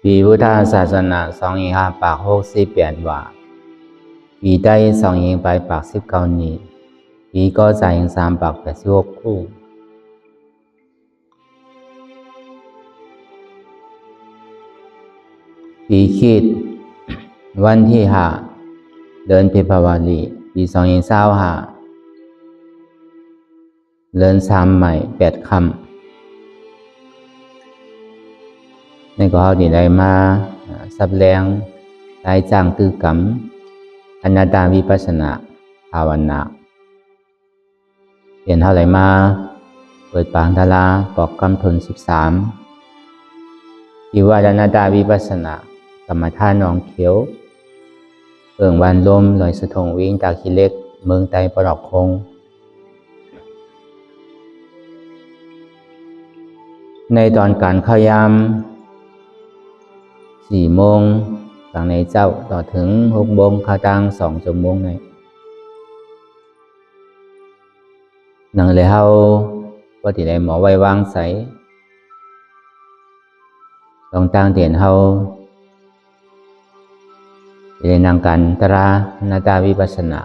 ปีพุทธศาสนา2568ว่าปีได้2889นี้ปีก็จ่าย386คู่ปีคิดวันที่5เดือนเพฟวารีปี2025เดือน3ใหม่8ค่ำในก็เฮาได้มาสับแรงรายจ้างตือกรรมอนัตตาวิปัสสนาภาวนาเรียนเฮาได้มาเปิดปางทลาปอกกรรมทน13ที่ว่าอนัตตาวิปัสสนากรรมฐานหนองเขียวเอิ่งวันลมลอยสะทงวิ่งตาขี้เล็กเมืองไตปลอกคงในตอนการเข้ายาม4 โมงหลังในเจ้าต่อถึง6 โมงข้าวตัง2 ชั่วโมงในนั่งเลยเฮาก็ที่ได้หมอไว้วางใสต้องตั้งเตียนเฮาที่ได้นั่งกันตราอนัตตาวิปัสสนา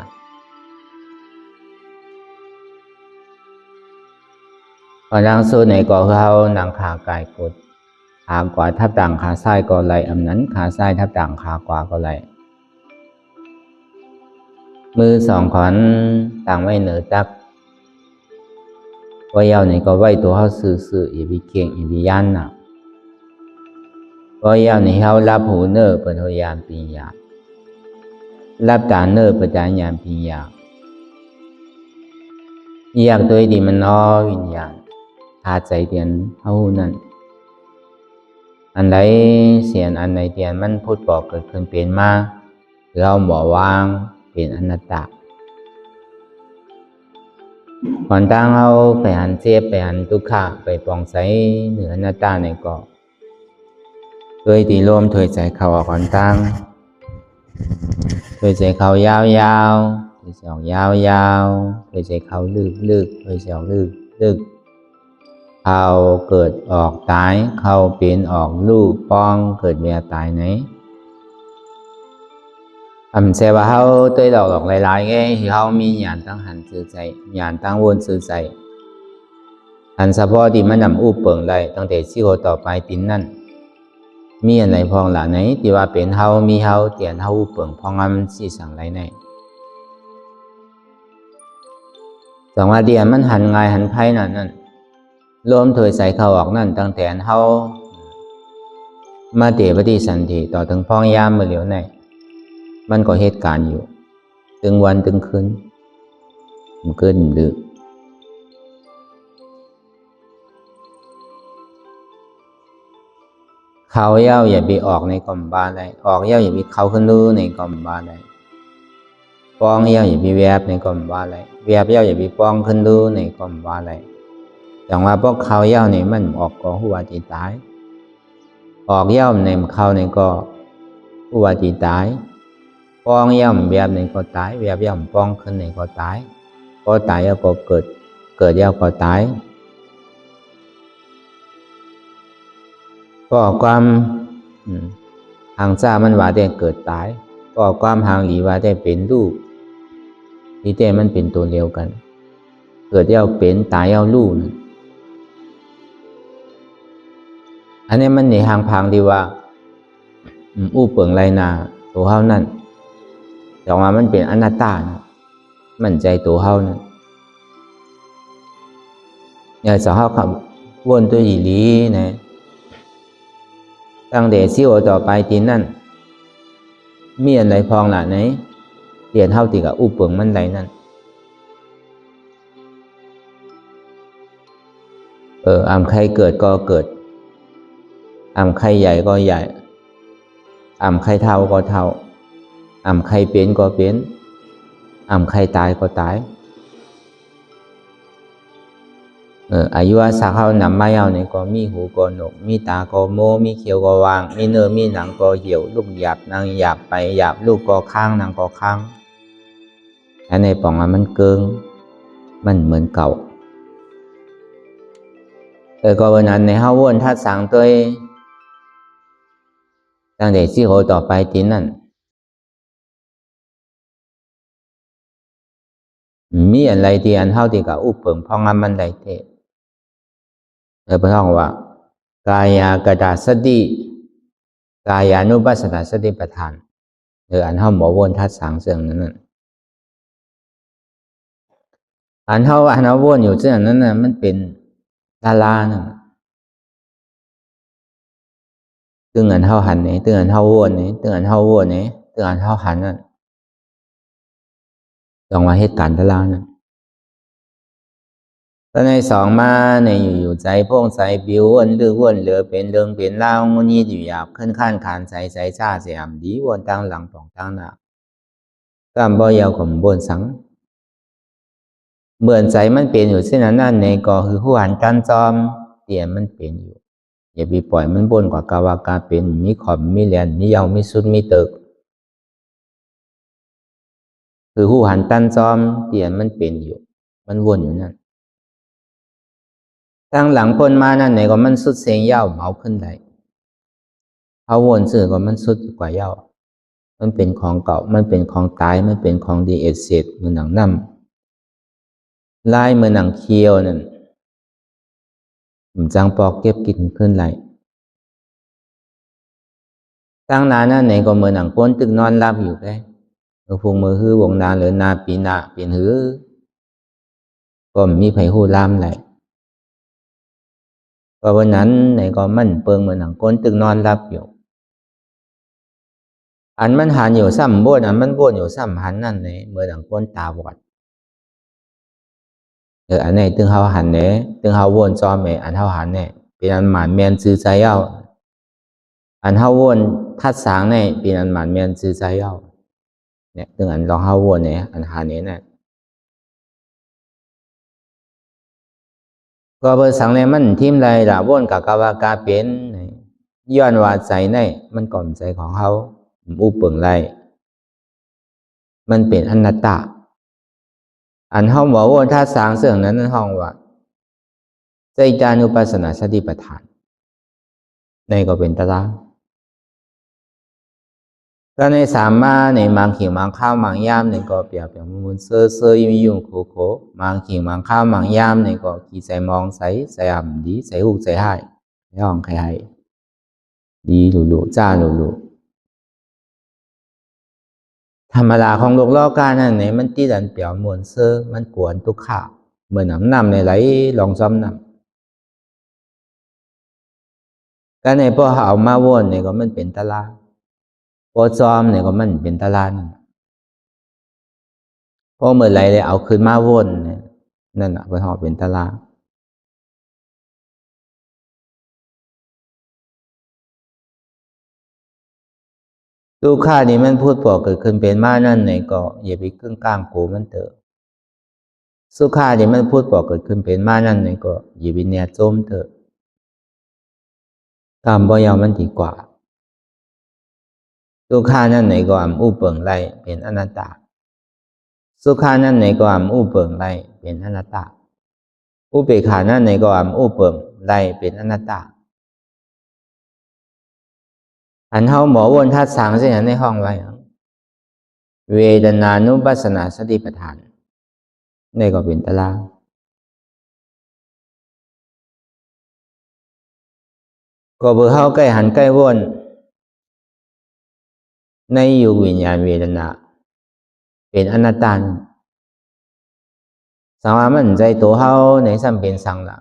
พอนั่งสู้ในก็คือเฮานั่งขากายกดขาขวาทับต่างขาซ้ายก็ไหลอำนั้นขาซ้ายทับต่างขาขวาก็ไหลมือ2 ขอนต่างไว้เหนือตักว่าเยาวนี่ก็ไว้ตัวเฮาซื่อๆอย่าไปเก่งอย่าไปย่านน่ะว่าเยาวนี่เฮารับหูเน้อเปิดยามปีญารับตาเน้อเปิดยามปีญาอยากตัวดีมันอ้อวิญญาณหาใจเตียนเฮานั่นอันใดเสียนอันใดเตียนมันพูดบอกเกิดขึ้นเป็นมาคือเอาหมอวางเป็นอนัตตาก่อนตั้งเอาไปหันเจ็บไปหันทุกข์ไปปองใสเหนืออนัตตาในก็โดยตีลมถอยใจเข้าออกก่อนตั้งถอยใจเข้ายาวๆถอยใจออกยาวๆถอยใจเข้าลึกๆถอยใจออกลึกเข้าเกิดออกตายเข้าเป็นออกลูกป้องเกิดเมียตายไหนเสว่าเฮาตัวดอกหลายๆไงที่เฮามีญาณตั้งหันซื่อใจญาณตั้งวนซื่อใจอันเฉพาะที่มันนำอู้เปิงได้ตั้งแต่สิโหต่อไปตินนั่นมีอันไหนพองล่ะไหนที่ว่าเป็นเฮามีเฮาเตียนเฮาอู้เปิงพองอันสิสั่งไรไหนสังว่าเดียนมันหันง่ายหันไพ่นั่นรวมถอยใส่เข้าออกนั่นตั้งแต่เฮามาเตปฏิสันติต่อถึงพองยามมื้อเหลียวไหนมันก็เหตุการณ์อยู่ตึงวันตึงคืนมันเกินดึกเขาเย้าอย่าไปออกในกล่อมบ้านเลยออกเย้าอย่าไปเขาขึ้นดูในกล่อมบ้านเลยป้องเย้าอย่าไปแวบในกล่อมบ้านเลยแวบเย้าอย่าไปป้องขึ้นดูในกล่อมบ้านเลยอย่างว่าพวกเขาเย้าในมันออกก็หัวจีตายออกเย้าในเขาในก็หัวจีตายป้องย่ำแบบหนึ่งก็ตายแบบย่ำป้องขึ้นหนึ่งก็ตายก็ตายแล้วก็เกิดแล้วก็ตายก็ความห่างจ้ามันว่าได้เกิดตายก็ความห่างหลีว่าได้เป็นลูกที่แต่มันเป็นตัวเดียวกันเกิดแล้วเป็นตายแล้วลูกอันนี้มันในห่างพังดีว่าอู้เปิงไรนาตัวเฮานั่นแต่ว่ามันเป็นอนัตตามั่นใจตัวเฮานั่นอย่าสาวเฮาขับวนตัวอีหลีนะตั้งแต่สิโอต่อไปตีนั่นมีอันใดพองล่ะไหนเปลี่ยนเฮาติกับอู้เปิงมันใดนั่นใครเกิดก็เกิดใครใหญ่ก็ใหญ่ใครเท่าก็เท่าใครเป็นก็เป็นใครตายก็ตายอายุอาสาเขานำมาเยาเนี่ยก็มีหูก็หนกมีตาก็โมมีเขียวก็วางมีเนื้อมีหนังก็เหี่ยวลูกหยาบนางหยาบไปหยาบลูกก็ข้างนางก็ข้างอันในป่องมันเกิงมันเหมือนเก่าก็วันนั้นในเฮาวนทัดสังตัว ตั้งแต่ที่โหต่อไปที่นั่นมีอะไรที่อันเท่าที่กับอุปเปิงพองมันได้เทพระท่องว่ากายากตาสติกายานุปัสสนาสติปัฏฐานอันเท่าหมอวนทัดสางเสื่องนั้นอันเท่าวนอยู่เสื่องนั้นน่ะมันเป็นดาราน่ะตึงอันเท่าหันนี่ตึงอันเท่าวนนี่ตึงอันเท่าวนนี่ตึงอันเท่าหันนั่นลองมาเหตุการณ์ดาราน่ะก็ในสองมาในอยู่ใจพงใจบิววนหรือวนเหลือเป็นเรื่องเป็นเล่างุนยี่อยู่หยาบขึ้นขั้นขานใจชาเสียมดีวนตั้งหลังปองตั้งหน้าก็บ่ยาวข่มบนสังเหมือนใจมันเป็นอยู่เช่นนั้นในก็คือผู้หันกันจอมเตี่ยมันเป็นอยู่อย่าไปปล่อยมันบนกว่ากาวากาเป็นมีขอบมีแหลนมียาวมีสุดมีตึกคือผู้หันตันจอมเตี่ยมันเป็นอยู่มันวนอยู่นั่นตั้งหลังพ้นมานั่นไหนก็มันสุดเสียงเย้าเมาขึ้นได้เขาวนสื่อก็มันสุดกว่าเย้ามันเป็นของเก่ามันเป็นของตายมันเป็นของดีเอเซตเหมือนหนังน้ำลายเหมือนหนังเคียวนั่นผมจังปอกเก็บกินขึ้นไหลตั้งนานนั่นไหนก็เหมือนหนังก้นตึกนอนรับอยู่แค่พุงมือฮื้อวงนาหรือนาปีนาเปลี่ยนหื้อก็มีไผหูลามไหลก็วันนั้นไหนก็มันเปิงเหมือนหนังก้นตึกนอนรับอยู่อันมันหันอยู่ซ้ำบนอันมันบนอยู่ซ้ำหันนั่นเลยเหมือนหนังก้นตาบอดอันไหนตึงเฮาหันเนี่ยตึงเฮาวนจอมเนี่ยอันเฮาหันเนี่ยเป็นอันหมานแมนซื้อใจเอาอันเฮาวนทัดสางเนี่ยเป็นอันหมานแมนซื้อใจเอาเนี่ยตึงอันลองเฮาวนเนี่ยอันหันเนี่ยก็เบอร์สังเลยมันทิมไรล่ะวนกับกาวากาเป็นย้อนว่าใจในมันก่อมใจของเขาอุปเปิงไรมันเป็นอนัตตาอันห้องบอกว่าถ้าสางเสื่องนั้นห้องว่าใจจานุปัสสนาสติปัฏฐานในก็เป็นตารางก็ในสามมาในมังขิงมังข้าวมังยามในก็เปรียบอย่างมุนเซอเซอยุ่งยุ่งโคโคมังขิงมังข้าวมังยามในก็ขี่ใจมองใสใส่อ่ำดีใส่หูใส่ให้ย่องใครให้ดีหลุลุจ้าหลุลุธรรมดาของโลกล้อกานั่นเนี่ยมันตีดันเปียวมวนเซอมันกวนทุกข่าเหมือนน้ำนำในไหลลองซ้อมน้ำก็ในพอเอามาวนเนี่ยก็มันเป็นตลาดพอซ้อมเนี่ยก็มันเป็นตลาดพอเมื่อไรเลยเอาคืนมาวนเนี่ยนั่นอ่ะเป็นหอเป็นตลาดลูกค้านี่มันพูดปอกเกิดขึ้นเป็นมานั่นไหนก็อย่าไปครึ่งกลางโกมันเถอะสุขานี่มันพูดปอกเกิดขึ้นเป็นมานั่นไหนก็อย่าไปเนี่ยโจมเถอะตามบ่ยาวมันดีกว่าสุขานั่นไหนก็อ่ำอู้เปิงไรเป็นอนัตตาสุขานั่นไหนก็อ่ำอู้เปิงไรเป็นอนัตตาอุเบกขานั่นไหนก็อ่ำอู้เปิงไรเป็นอนัตตาอันเฮาหมอวนทัดสางเส้นในห้องไว้เวทนานุปัสสนาสติปัฏฐานในก็เป็นตารางก็เบอร์เฮาใกล้หันใกล้วนในอยู่วิญญาณเวทนาเป็นอนัตตาสังว่ามันใจตัวเฮาในสัมเป็นสังละ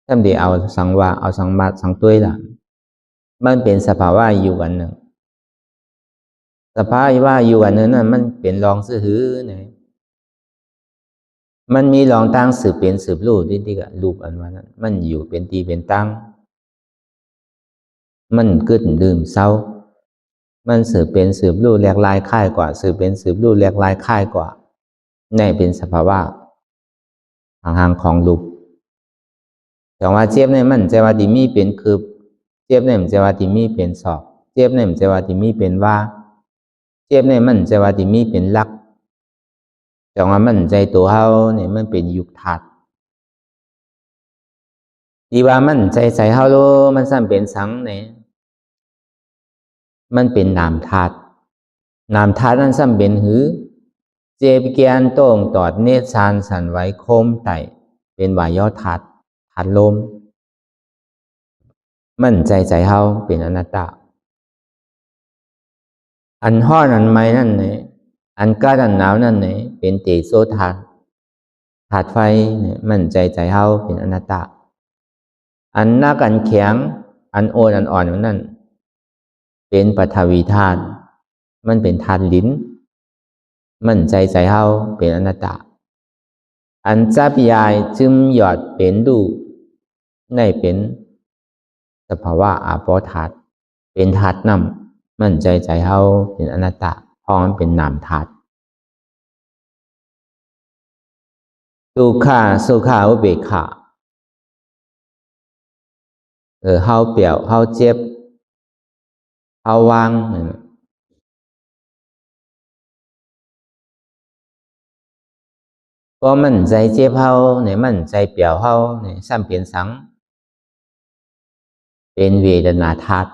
สัมเดียวเอาสังว่าเอาสังมาสังตัวละมันเป็นสภาวะอยู่กันหนึ่งสภาวะอยู่กันหนึ่งนั่นมันเป็นรองซื้อหือเนี่ยมันมีรองตั้งสืบเป็นสืบรูปที่กับรูปอันว่านั้นมันอยู่เป็นตีเป็นตั้งมันกึศดื่มเศร้ามันสืบเป็นสืบรูปแหลกลายค่ายกว่าสืบเป็นสืบรูปแหลกลายค่ายกว่าในเป็นสภาวะห่างๆของรูปแต่ว่าเจี๊ยบเนี่ยมันใจว่าที่มีเป็นคือเจี๊ยบเนี่ยมันใจว่าที่มีเป็นสอบเจี๊ยบเนี่ยมันใจว่าที่มีเป็นว่าเจี๊ยบเนี่ยมันใจว่าที่มีเป็นลักแต่ว่ามันใจตัวเฮาเนี่ยมันเป็นยุคถัดที่ว่ามันใจเฮาโลมันซ้ำเป็นสังเนี่ย มันเป็นนามธาตุนามธาตุนั้นซ้ำเป็นหือเจ็บแกนโต่งตอดเนตรชานสันไว้โคมไต่เป็นวายอธาตุธาตุลมมั่นใจใจเฮาเป็นอนัตตาอันฮ้อนอันไม้นั่นเนี่ยอันกล้าอันหนาวนั่นเนี่ยเป็นเตโชธาตุธาตุไฟเนี่ยมั่นใจใจเฮาเป็นอนัตตาอันนักอันแข็งอันโอนอันอ่อนนั่นเป็นปฐวีธาตุมันเป็นธาตุลิ้นมั่นใจใจเฮาเป็นอนัตตาอันจับยายจึมหยอดเป็นดูในเป็นสภาวะอาโปธาตุเป็นธาตุน้ำมั่นใจใจเฮาเป็นอนัตตาเพราะมันเป็นนามธาตุสุขาสุขาอุเบกขาเฮาเปลี่ยวเฮาเจ็บเฮาวางพอมั่นใจเจ็บเฮาเนี่ยมั่นใจเปลี่ยวเฮาเนี่ยซ้ำเป็นสังเป็นเวทนาธาตุ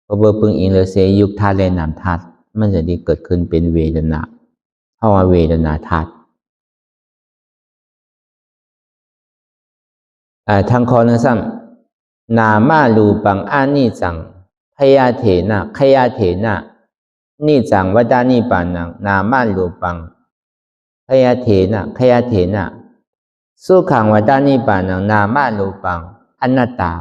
พอเบอร์ปึงอิงเลเซยุคธาตุและนามธาตุมันจะได้เกิดขึ้นเป็นเวทนาเพราะว่าเวทนาธาตุทางคอเนื้อซ้ำนามาลูปังอานิจังพยาเถนะขยาเถนะนิจังวัฏานิปานังนามาลูปังพยาเถนะขยาเถนะสุขังวัฏานิปานังนามาลูปังอนัตตา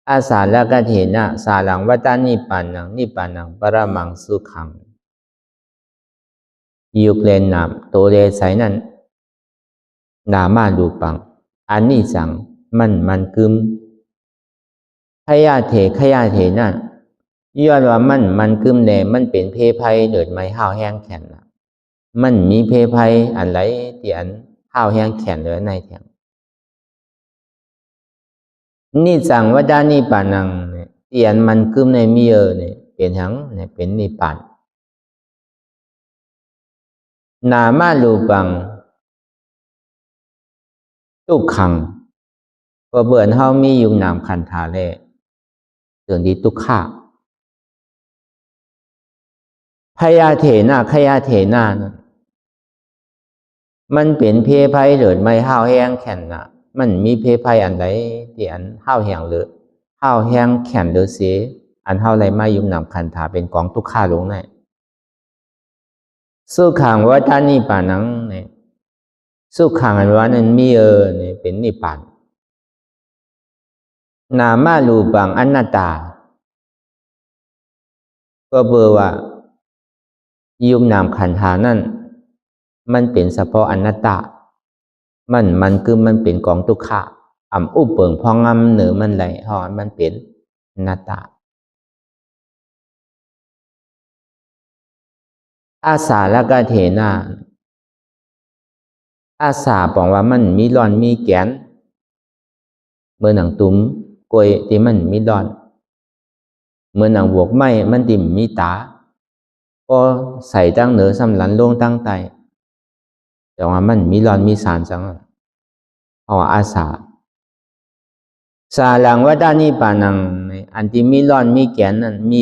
อาสาลกเถนะสาลังวัฏานิปานังนิปานังปรมังสุขังยุคเลนนามโตเลไสนั้นนามาลูปังอานิจังมันกึมขยาเถนะย้อนว่ามันกึมแน่มันเป็นเพภัยเดือดไม้ห้าวแห้งแข็งมันมีเพภัยอันไรที่อันห้าวแห้งแข็งเหลือในแถงนี่จังว่าด้านนิปานังเนี่ยที่อันมันกึมในมีเนี่ยเป็นทั้งเนี่ยเป็นนิปานนามาลูปังทุกขังก็เบื่อเฮามีอยู่นามขันธาแลเรื่องที่ทุกขาพยาเถนะขยาเถนะนั่นมันเป็นเพภัยเดือดไม่ห้าวแห้งแข็งน่ะมันมีเพภัยอันใดที่อันห้าวแห้งหรือห้าวแห้งแข็งหรือเสียอันห้าวไรมายุ่งนำคันธาเป็นกองทุกข้าลงในสุขังวัฏานิปานังเนี่ยสุขังอันว่านั้นมีเนี่ยเป็นนิพพานนามาลูปังอนัตตาก็เบอร์ว่ายุ่งนำขันธานั่นมันเป็นเฉพาะอนัตตามันคือมันเป็นกองทุกขะอุปเปิงพองงำเหนือมันไหลหอมันเป็นอนัตตาอาสาละกะเถนะอาสาบอกว่ามันมีร้อนมีแกนเมื่อหนังตุ้มกล้วยที่มันมีร้อนเมื่อหนังบวกไม้มันติ่มมีตาก็ใส่ตั้งเหนือสำหลันลงตั้งไตแต่ว่ามันมีร้อนมีสารจังเพราะว่าอาสาสาลังวัฏานิปานังอันที่มีร้อนมีแกนนั้นมี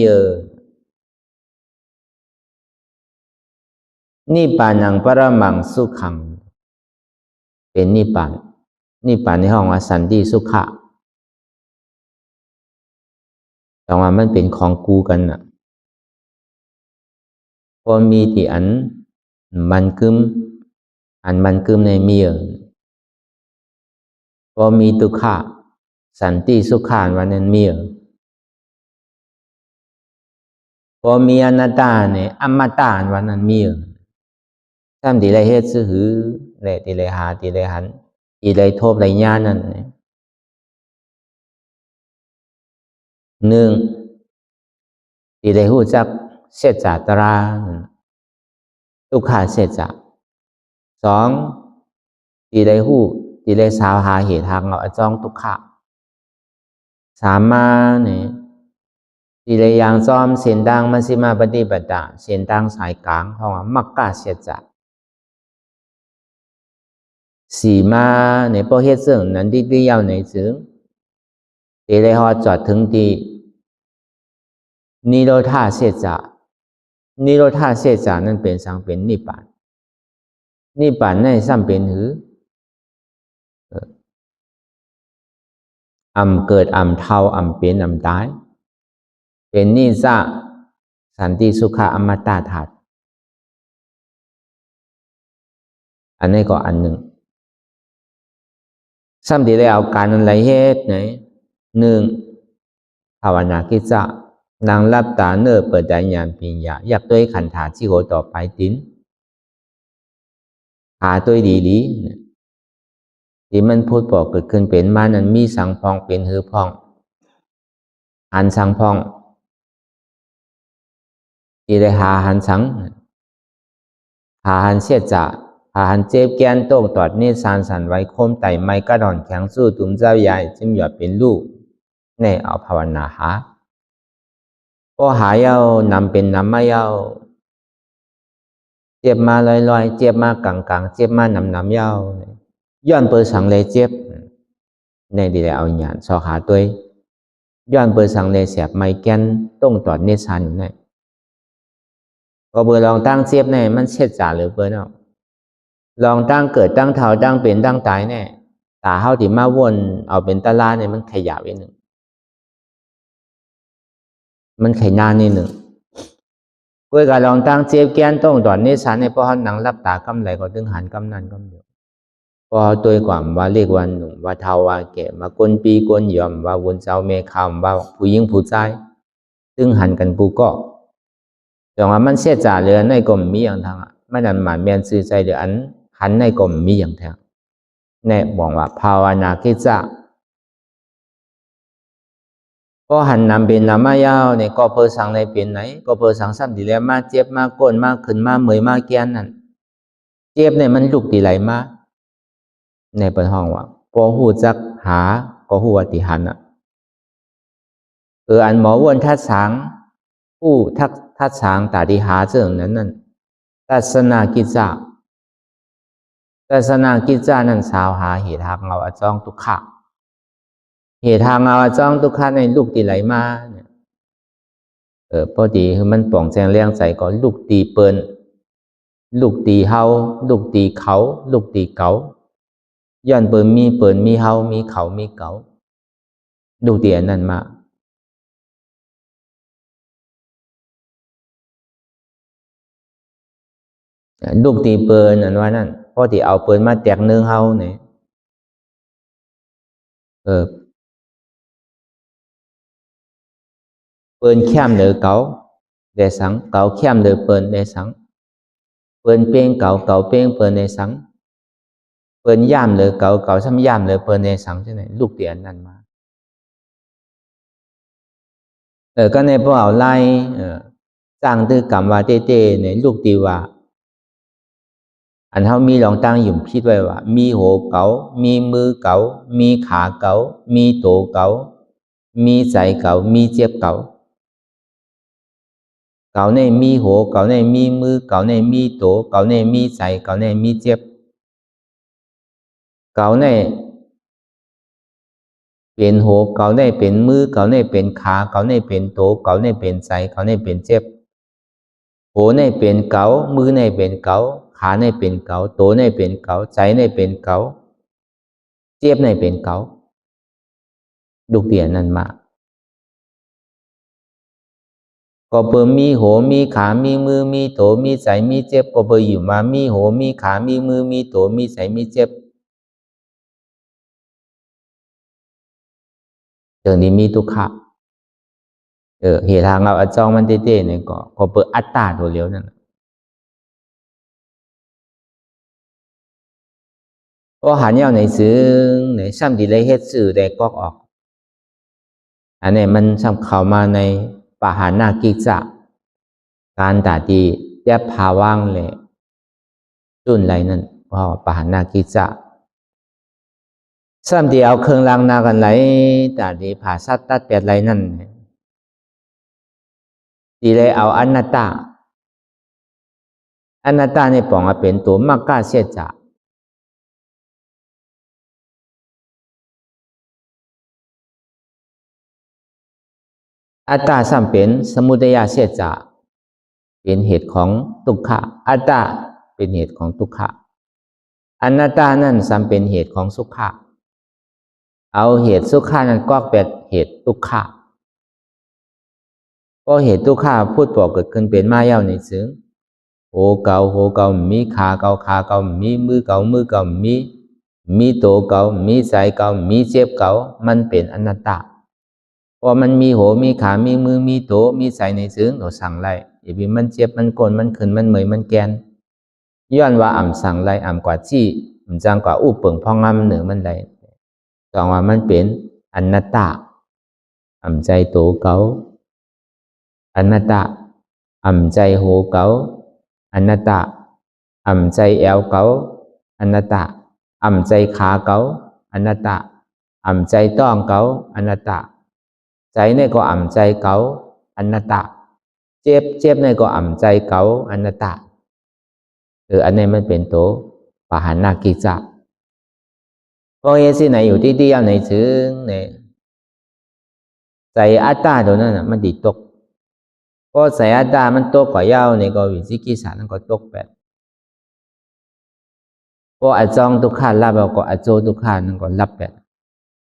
นิปานังปรมังสุขังเป็นนิพพานในห้องว่าสันติสุขะแต่ว่ามันเป็นของกูกันน่ะพอมีที่อันมันกึมมันกึมในมีพอมีทุกขะสันติสุขะวันนั้นมีพอมีอนัตตาเนี่ยอมตะวันนั้นมีตามที่ไรเฮ็ดซื้อหือแหละที่ไรหาที่ไรหันที่ไรโทบไรญาณนั่นหนึ่งที่ไรหู้จักเสจจาตราทุกขาเสจจะสองที่ไรหู้ที่ไรสาวหาเหตุทางเอาจ้องทุกขะสามมาเนี่ยที่ไรอย่างซ้อมเส้นดังมัชฌิมาปฏิปทาเส้นดังสายกลางเพราะว่ามักกะเสจจะสี่มาในพอเฮ็ดซึ่งนั้นที่ยาวในถึงที่ไรฮอจอดถึงที่ นิโรธาเสจานิโรธาเสจานั้นเป็นสังเป็นนิพพานนิพพานในซ้ำเป็นหือเกิดเท่าเป็นตายเป็นนิสะสันติสุขะอมตะธาตุอันนี้ก็อันหนึ่งซ้ำที่แล้วการอะไรเหตุไหนหนึ่งภาวนากิจจะนางรับตาเนื้อเปิดใจญาณปัญญาอยากด้วยขันธาที่โหต่อไปติ้นหาตัวดีที่มันพูดบอกเกิดขึ้นเป็นมานั้นมีสังพองเป็นหือพองหันสังพองที่ได้หาหันสังหาหันเสียจ่าหาหันเจ็บแกนโต้งตอดเนสานสันไว้โคมไต่ไม้กระดอนแข็งสู้ตุ้มเจ้าใหญ่จิ้มหยอดเป็นลูกแน่เอาภาวนาหาพอหายาวนำเป็นนำไม่ยาวเจ็บมาลอยๆเจ็บมากลางๆเจ็บมานำยาวย้อนเปิดสังเลยเจ็บในดีแล้วเอาหยาดสอหาตัวย้อนเปิดสังเลยเสียบไม้แกนต้งตอดเนสานอยู่ไหนก็เบอร์ลองตั้งเจ็บแน่มันเช็ดจ่าหรือเบอร์เนาะลองตั้งเกิดตั้งเท่าตั้งเป็นตั้งตายแน่ตาเฮาที่มาวนเอาเป็นตะลาเนี่ยมันขยับไว้หนึ่งมันขยานนิดหนึ่งเพื่อการลองตั้งเจ็บแกนต้องตอนนี้สันในพอหันหนังรับตากำไหลก็ตึงหันกำนันกำเดียวพอตัวกว่าว่าเรียกวันหนุ่มว่าเทาว่าแก่มาก้นปีก้นยอมว่าวนเจ้าเมฆามว่าผู้หญิงผู้ชายตึงหันกันกูก็แต่ว่ามันเสียจ่าเรือในกลมมีอย่างทางไม่นานหมายเมียนซื้อใจเดืออันหันในกลมมีอย่างแท้แน่บอกว่าภาวนาคิดจะก็หันนำเป็นนำมายาวเนี่ยก็เพื่อสั่งในเป็นไหนก็เพื่อสั่งซ้ำดีแล้วมาเจ็บมาก้นมาขึ้นมาเมื่อยมาแกนนั่นเจ็บเนี่ยมันลุกดีไหลมาในเปิดห้องว่าก็หูจักหาก็หูว่าติหันอ่ะอันหมอวนทัดสังผู้ทัดสังตาดีหาเสื่องนั้นนั่นทัศนากิจจาทัศนากิจจานั้นสาวหาเหตุทางเราอจ้องทุกขะเหตุทางเราจ้องทุกขะในลูกตีไหลมาเนี่ยพอดีคือมันป่องแจงเลี้ยงใจก็ลูกตีเปิ้นลูกตีเฮาลูกตีเขาลูกตีเก๋าย้อนเปิ้นมีเฮามีเขามีเก๋าลูกตีอันนั้นมาลูกตีเปิ้นอันว่านั่นพอที่เอาเปิ้นมาแตกเนื้อเฮาเนี่ยเปิ้นแค้มเดือเก๋าได้สังเก๋าแค้มเดือเปิ้นได้สังเปิ้นเป้งเก๋าเป้งเปิ้นได้สังเปิ้นย่ามเดือเก๋าซ้ำย่ามเดือเปิ้นได้สังใช่ไหมลูกตีอันนั้นมาก็ในพวกเอาไล่จ้างตื้อกรรมว่าเต้ในลูกตีว่าอันเฮามีลองตั้งอยู่คิดไว้ว่ามีหัวเก๋ามีมือเก๋ามีขาเก๋ามีโตเก๋ามีใจเก๋ามีเจ็บเก๋าเก๋าในมีหัวเก๋าในมีมือเก๋าในมีโตเก๋าในมีใจเก๋าในมีเจ็บเก๋าในเป็นหัวเก๋าในเป็นมือเก๋าในเป็นขาเก๋าในเป็นโตเก๋าในเป็นใจเก๋าในเป็นเจ็บหัวในเป็นเก๋ามือในเป็นเก๋าขาในเป็นเก๋าโตในเป็นเก๋าใจในเป็นเก๋าเจ็บในเป็นเก๋าลูกเดียนนั่นมาก็เปิดมีหัวมีขามีมือมีโตมีใจมีเจ็บก็เปิดอยู่มามีหัวมีขามีมือมีโตมีใจมีเจ็บเรื่องนี้มีทุกขะเหตุทางเราอจองมันเต้ๆเนี่ยก็เปิดอัตตาตัวเลี้ยวนั่นก็หันยาวในซึ้งในซ้ำดีเลยเฮ็ดสื่อได้กอกออกอันนี้มันซ้ำเข้ามาในปหานากิจจะการตาดีแยบภาว่างเลยจุนไรนั่นพอปหานากิจจะซ้ำดีเอาเครื่องล้างนากันไหลตาดีผ่าซัดตัดเปียดไรนั่นดีเลยเอาอนัตตาในป่องเป็นตัวมากกล้าเสียจ่า อัตตาสัมเป็นสมุทัยเสจจะเป็นเหตุของทุกขะอัตตาเป็นเหตุของทุกขะอนัตตานั่นสัมเป็นเหตุของสุขะเอาเหตุสุขานั้นก็เป็นเหตุทุกขะเพราะเหตุทุกขะพูดบอกเกิดขึ้นเป็นมาเย้าในซึ่งโหเก่ามีขาเก่ามีมือเก่ามีโตเก่ามีใจเก่ามีเจ็บเก่ามันเป็นอนัตตาพอมันมีโหมีขามีมือมีโตมีใจในซึ่งเราสั่งไล่อย่าไปมันเจ็บมันโกนมันขึ้นมันเหมยมันแกนย้อนว่าสั่งไล่กว่าที่มันจังกว่าอู้เปิงพองงามเหนือมันไล่สองว่ามันเป็นอนัตตาใจโตเก่าอนัตตาใจโหเก่าอนัตตาใจแอวเก่าอนัตตาใจขาเก่าอนัตตาใจต้องเก่าอนัตตาใจนี่ก็ใจเก่าอนัตตาเจ็บนี่ก็ใจเก่าอนัตตาอันนี้มันเป็นตัวปหานากิจจะก็เอสิไหนอยู่ที่เดียวในถึงเนี่ยใจอัตตาตัวนั้นมันดีตกก็ใจอัตตามันตกกว่าเย้าเนี่ยก็วิจิกิจฉานั่นก็ตกแบบก็อจองทุกขารับแล้วก็อโจทุกขานั่นก็รับแบบ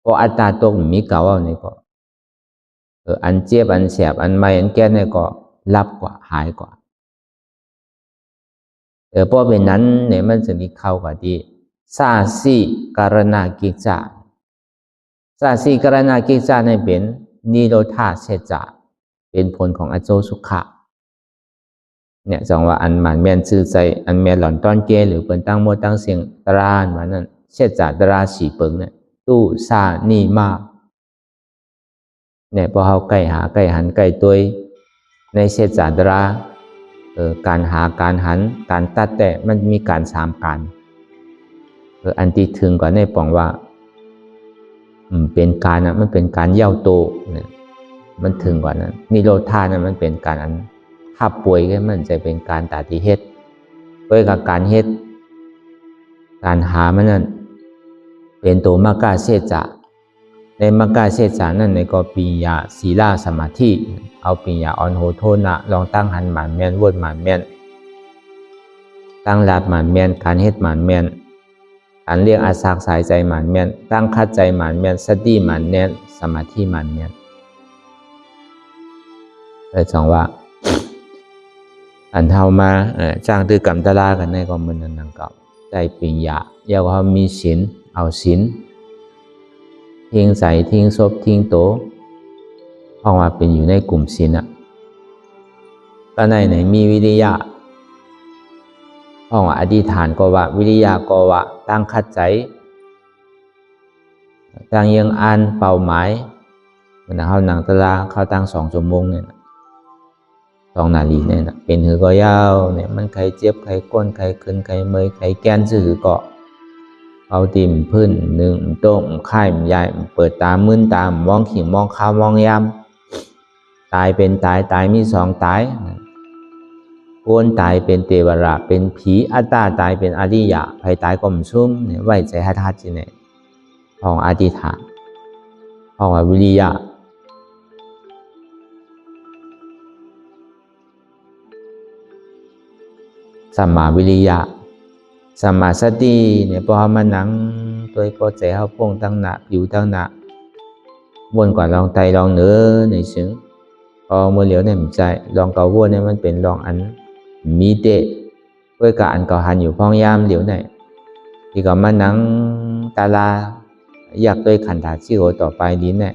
ก็อัตตาตกมีเก่าเนี่ยก็อันเจ็บอันแสบอันไม่อันแก่เนี่ยก็รับกว่าหายกว่าเพราะเป็นนั้นเนี่ยมันจะมีเข้ากว่าที่ซาสีการณากิจจะซาสีการณากิจจะเนี่ยเป็นนิโรธาเสจจะเป็นผลของอโจสุขะเนี่ยจังว่าอันหมันแมนซื่อใจอันแมนหล่อนต้อนเกหรือเป็นตั้งโมตั้งเสียงตรานว่านั้นเสจจะตราสีเปิงเนี่ยตู้ซานี่มากเนี่ยพอเขาใกล้หาใกล้หันใกล้ตัวในเสจจะตราการหาการหันการตัดแต่มันมีการสามการอันที่ถึงกว่าในปองว่าเป็นการนะมันเป็นการเย่าโตเนี่ยมันถึงกว่านั้นนิโรธานะมันเป็นการอันถ้าป่วยก็มันจะเป็นการตาติเฮ็ดด้วยกับการเฮ็ดการหามันนั่นเป็นตัวมกาเสจะในมกาเสจะนั่นในก็ปัญญาศีลาสมาธิเอาปัญญาอ่อนโหโทนะลองตั้งหันหมันแม่นวนหมันแม่นตั้งหลับหมันแม่นการเฮ็ดหมันแม่นการเรียกอาสากสายใจหมันแม่นตั้งคัดใจหมันแม่นสติหมันแม่นสมาธิหมันแม่นเลยสองว่าอันเท่ามาจ้างตือกรรมตลากันในก็มันนั่งเก่าใจปัญญาเรียกว่ามีศีลเอาศีลทิ้งใส่ทิ้งศพทิ้งโตเพราะว่าเป็นอยู่ในกลุ่มศีลก็ในมีวิริยะเพราะว่าอธิษฐานก็ว่าวิริยะก็ว่าตั้งคัดใจตั้งยังอ่านเป้าหมายมันเขาหนังตลาเขาตั้ง2 ชั่วโมงเนี่ย2 นาทีเนี่ยเป็นหือก็ยาวเนี่ยมันใครเจ็บใครก้นใครขึ้นใครเมยใครแก้นซื่อก็เอาติ่มพื้นหนึ่งโต้มค่ายใหญ่เปิดตามึนตามองขิงมองข้าวมองยำตายเป็นตายมี2 ตายโกนตายเป็นเทวราเป็นผีอัตตาตายเป็นอริยะภัยตายก็มซุ่มเนี่ยไว้ใจฮัทจีเนี่ยของอธิษฐานของวิริยะสัมมาวิริยะสัมมาสติเนี่ยพอมานั่งตัวพอใจเขาพงตั้งหน้าผิวตั้งหน้าวนกว่าลองไตลองเนื้อในซึ้งพอมือเหลียวเนี่ยใจลองเกาวนเนี่ยมันเป็นลองอันมีเดะด้วยกับอันเกาหันอยู่พ้องยามเหลียวเนี่ยที่ก็มานั่งตาลาอยากด้วยขันธาชิโอต่อไปนี้เนี่ย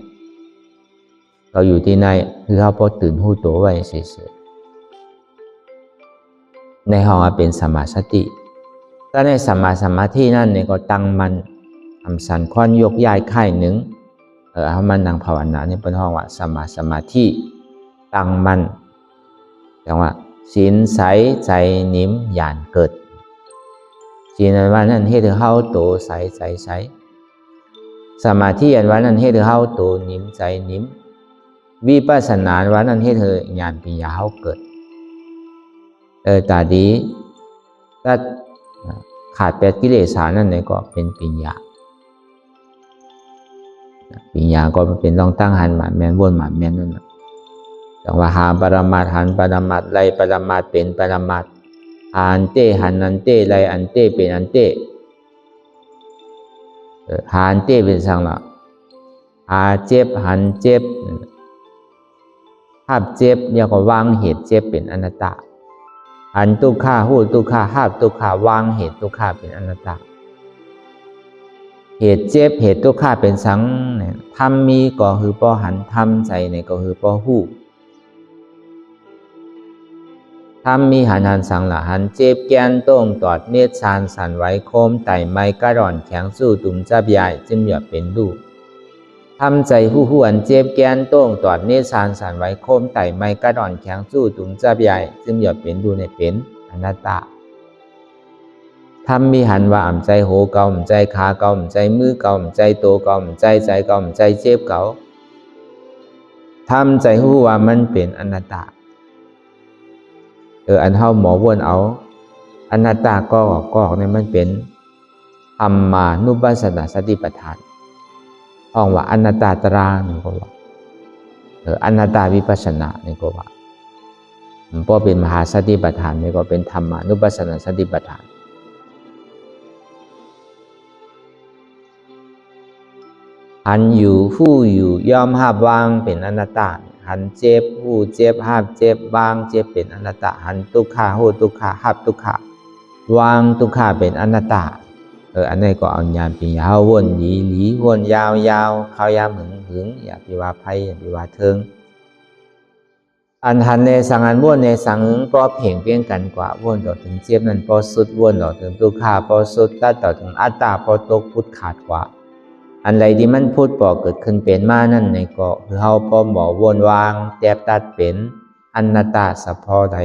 เราอยู่ที่ในคือเขาพอตื่นหูตัวไว้เฉยในห้องเป็นสมาสติก็ในสมาสมาธินั่นเนี่ยก็ตั้งมันทำสันควันยกย้ายค่ายหนึ่งเขามันนั่งภาวนาเนี่ยเป็นห้องว่าสมาสมาธิตั้งมันแต่ว่าศีลใสใจนิ่มหยานเกิดศีลอันว่านั่นให้ถือเข้าโตใสใจใสสมาธิอันว่านั่นให้ถือเข้าโตนิ่มใจนิ่มวิปัสสนาอันว่านั่นให้เธอหยานปัญญาเข้าเกิดตาดีถ้าขาดแปดกิเลสนั่นเนี่ยก็เป็นปัญญาก็เป็นลองตั้งหันหมันแมนวนหมันแมนนั่น จังว่าหาปรมัตถ์หันปรมัตถ์ไลปรมัตถ์เป็นปรมัตถ์หาอันเต้หันอันเต้ไลอันเต้เป็นอันเต้หาอันเต้เป็นสังละหาเจ็บหันเจ็บภาพเจ็บเนี่ยก็วางเหตุเจ็บเป็นอนัตตาหันทุกขาหูทุกขาภาพทุกขาวางเหตุทุกขาเป็นอนัตตาเหตุเจ็บเหตุทุกขาเป็นสังเนี่ยทำมีก็คือปอหันทำใจเนี่ยก็คือปอหูทำมีหันสังละหันเจ็บแกนต้งตอดเมฆชานสันไว้โคมไต่ไม้กระร่อนแข็งสู้ตุ่มจับใหญ่จึงหยดเป็นลูกทำใจหูอันเจ็บแกนต้งตอดเมฆชานสันไว้โคมไต่ไม้กระร่อนแข็งสู้ตุ่มจับใหญ่จึงหยดเป็นลูกในเป็นอนัตตาทำมีหันว่าอ่ำใจโหเก่าอ่ำใจขาเก่าอ่ำใจมือเก่าอ่ำใจโตเก่าอ่ำใจใจเก่าอ่ำใจเจ็บเก่าทำใจหูว่ามันเป็นอนัตตาอันเฮาหมอวนเอาอนัตตาก็เนี่ยมันเป็นธรรมานุปัสสนาสติปัฏฐานห้องว่าอนัตตาตรานี่ก็ว่าอนัตตาวิปัสสนานี่ก็ว่าพอเป็นมหาสติปัฏฐานนี่ก็เป็นธรรมานุปัสสนาสติปัฏฐานหันอยู่ผู้อยู่ย่อมห้ามวางเป็นอนัตตาหันเจ็บหูเจ็บห้ามเจ็บบางเจ็บเป็นอนัตตาหันทุกขาหูทุกขาห้ามทุกขาวางทุกขาเป็นอนัตตาอันนี้ก็เอาญาณปียาววนหลีวนยาวเข้ายามหึงอย่าไปว่าไพ่อย่าไปว่าเทิงอันหันในสังอันวนในสังหึงพอเพ่งเพียงกันกว่าวนต่อถึงเจ็บนั้นพอสุดวนต่อถึงทุกขาพอสุดตัดต่อถึงอัตตาพอตกพุทธขาดกว่าอันใดที่มันพูดปอเกิดขึ้นเป็นมานั่นในก็คือเฮาพอหมอวนวางแตบตัดเป็นอนัตตาสัพพอใด